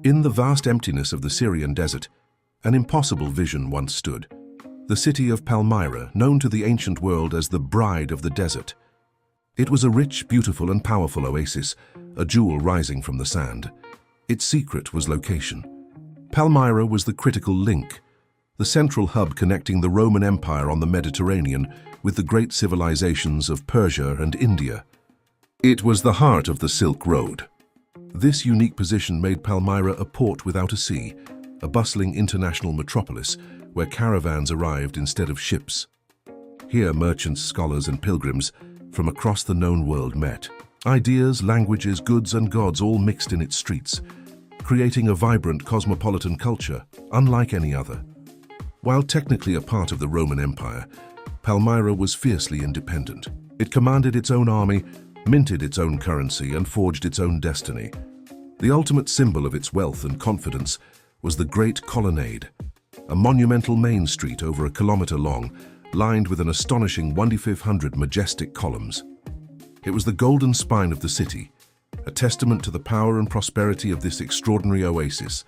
In the vast emptiness of the Syrian desert, an impossible vision once stood. The city of Palmyra, known to the ancient world as the Bride of the Desert. It was a rich, beautiful and powerful oasis, a jewel rising from the sand. Its secret was location. Palmyra was the critical link, the central hub connecting the Roman Empire on the Mediterranean with the great civilizations of Persia and India. It was the heart of the Silk Road. This unique position made Palmyra a port without a sea, a bustling international metropolis where caravans arrived instead of ships. Here merchants, scholars and pilgrims from across the known world met. Ideas, languages, goods and gods all mixed in its streets, creating a vibrant cosmopolitan culture unlike any other. While technically a part of the Roman Empire, Palmyra was fiercely independent. It commanded its own army, minted its own currency and forged its own destiny. The ultimate symbol of its wealth and confidence was the Grand Colonnade, a monumental main street over a kilometer long, lined with an astonishing 1,500 majestic columns. It was the golden spine of the city, a testament to the power and prosperity of this extraordinary oasis,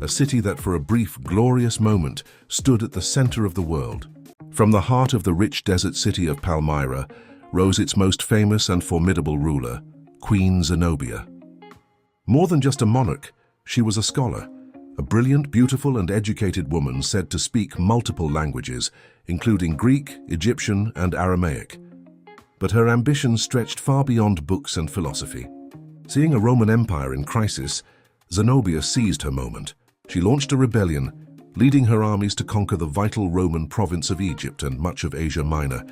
a city that for a brief, glorious moment stood at the center of the world. From the heart of the rich desert city of Palmyra rose its most famous and formidable ruler, Queen Zenobia. More than just a monarch, she was a scholar, a brilliant, beautiful and educated woman said to speak multiple languages, including Greek, Egyptian and Aramaic. But her ambition stretched far beyond books and philosophy. Seeing a Roman Empire in crisis, Zenobia seized her moment. She launched a rebellion, leading her armies to conquer the vital Roman province of Egypt and much of Asia Minor,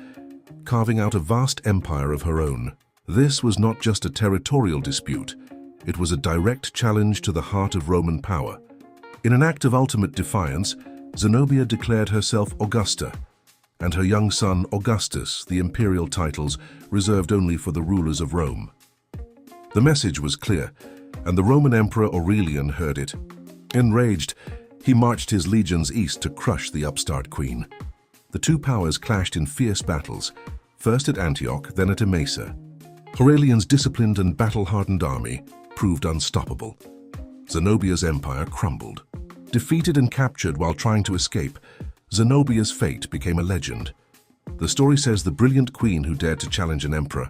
carving out a vast empire of her own. This was not just a territorial dispute, it was a direct challenge to the heart of Roman power. In an act of ultimate defiance, Zenobia declared herself Augusta, and her young son Augustus, the imperial titles reserved only for the rulers of Rome. The message was clear, and the Roman Emperor Aurelian heard it. Enraged, he marched his legions east to crush the upstart queen. The two powers clashed in fierce battles, first at Antioch, then at Emesa. Aurelian's disciplined and battle-hardened army proved unstoppable. Zenobia's empire crumbled. Defeated and captured while trying to escape, Zenobia's fate became a legend. The story says the brilliant queen who dared to challenge an emperor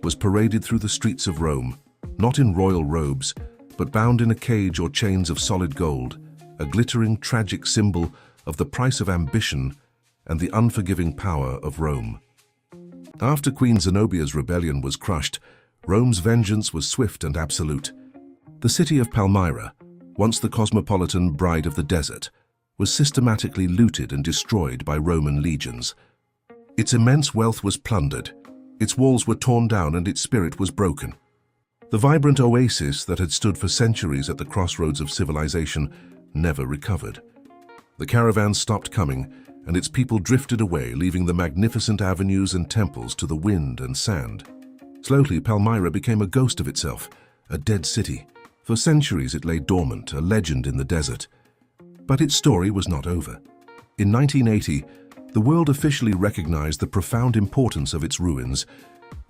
was paraded through the streets of Rome, not in royal robes, but bound in a cage or chains of solid gold, a glittering, tragic symbol of the price of ambition and the unforgiving power of Rome. After Queen Zenobia's rebellion was crushed, Rome's vengeance was swift and absolute. The city of Palmyra, once the cosmopolitan Bride of the Desert, was systematically looted and destroyed by Roman legions. Its immense wealth was plundered, its walls were torn down and its spirit was broken. The vibrant oasis that had stood for centuries at the crossroads of civilization never recovered. The caravans stopped coming, and its people drifted away, leaving the magnificent avenues and temples to the wind and sand. Slowly, Palmyra became a ghost of itself, a dead city. For centuries it lay dormant, a legend in the desert. But its story was not over. In 1980, the world officially recognized the profound importance of its ruins,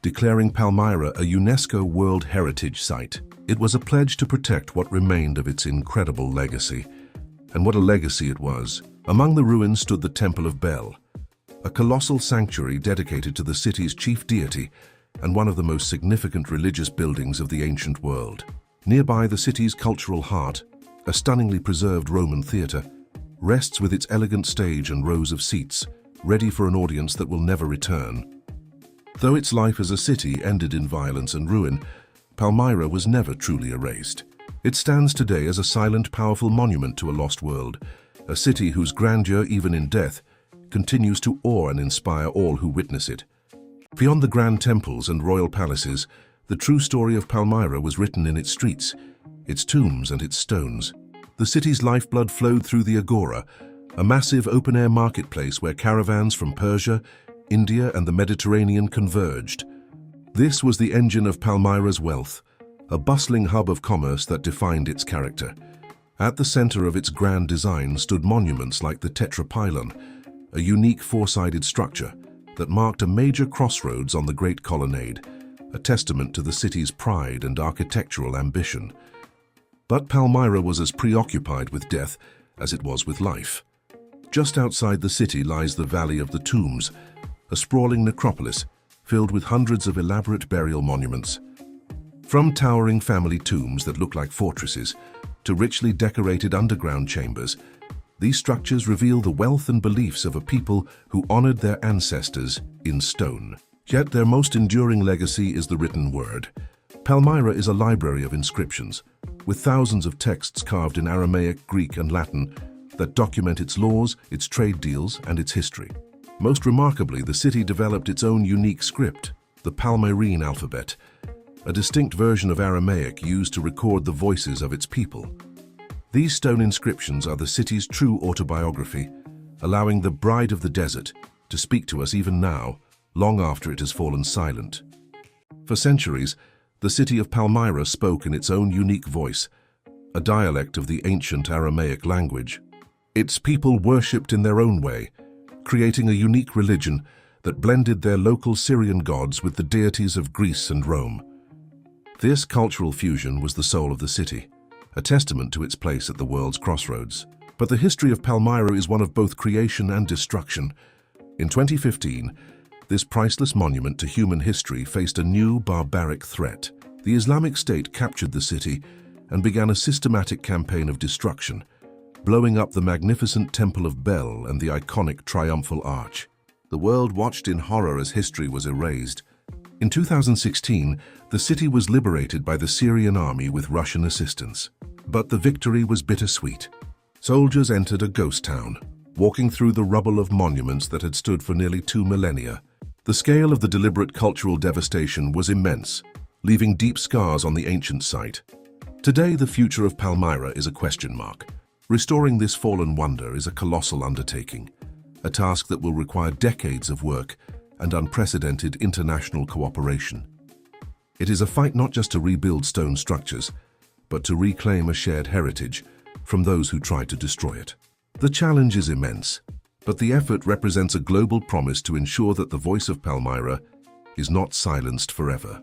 declaring Palmyra a UNESCO World Heritage Site. It was a pledge to protect what remained of its incredible legacy. And what a legacy it was. Among the ruins stood the Temple of Bel, a colossal sanctuary dedicated to the city's chief deity and one of the most significant religious buildings of the ancient world. Nearby, the city's cultural heart, a stunningly preserved Roman theater, rests with its elegant stage and rows of seats, ready for an audience that will never return. Though its life as a city ended in violence and ruin, Palmyra was never truly erased. It stands today as a silent, powerful monument to a lost world, a city whose grandeur, even in death, continues to awe and inspire all who witness it. Beyond the grand temples and royal palaces, the true story of Palmyra was written in its streets, its tombs and its stones. The city's lifeblood flowed through the Agora, a massive open-air marketplace where caravans from Persia, India and the Mediterranean converged. This was the engine of Palmyra's wealth, a bustling hub of commerce that defined its character. At the center of its grand design stood monuments like the Tetrapylon, a unique four-sided structure that marked a major crossroads on the Great Colonnade, a testament to the city's pride and architectural ambition. But Palmyra was as preoccupied with death as it was with life. Just outside the city lies the Valley of the Tombs, a sprawling necropolis filled with hundreds of elaborate burial monuments. From towering family tombs that look like fortresses to richly decorated underground chambers, these structures reveal the wealth and beliefs of a people who honored their ancestors in stone. Yet their most enduring legacy is the written word. Palmyra is a library of inscriptions, with thousands of texts carved in Aramaic, Greek, and Latin that document its laws, its trade deals, and its history. Most remarkably, the city developed its own unique script, the Palmyrene alphabet, a distinct version of Aramaic used to record the voices of its people. These stone inscriptions are the city's true autobiography, allowing the bride of the desert to speak to us even now, long after it has fallen silent. For centuries, the city of Palmyra spoke in its own unique voice, a dialect of the ancient Aramaic language. Its people worshipped in their own way, creating a unique religion that blended their local Syrian gods with the deities of Greece and Rome. This cultural fusion was the soul of the city, a testament to its place at the world's crossroads. But the history of Palmyra is one of both creation and destruction. In 2015, this priceless monument to human history faced a new barbaric threat. The Islamic State captured the city and began a systematic campaign of destruction, blowing up the magnificent Temple of Bel and the iconic Triumphal Arch. The world watched in horror as history was erased. In 2016, the city was liberated by the Syrian army with Russian assistance. But the victory was bittersweet. Soldiers entered a ghost town, walking through the rubble of monuments that had stood for nearly 2 millennia. The scale of the deliberate cultural devastation was immense, leaving deep scars on the ancient site. Today, the future of Palmyra is a question mark. Restoring this fallen wonder is a colossal undertaking, a task that will require decades of work and unprecedented international cooperation. It is a fight not just to rebuild stone structures, but to reclaim a shared heritage from those who tried to destroy it. The challenge is immense, but the effort represents a global promise to ensure that the voice of Palmyra is not silenced forever.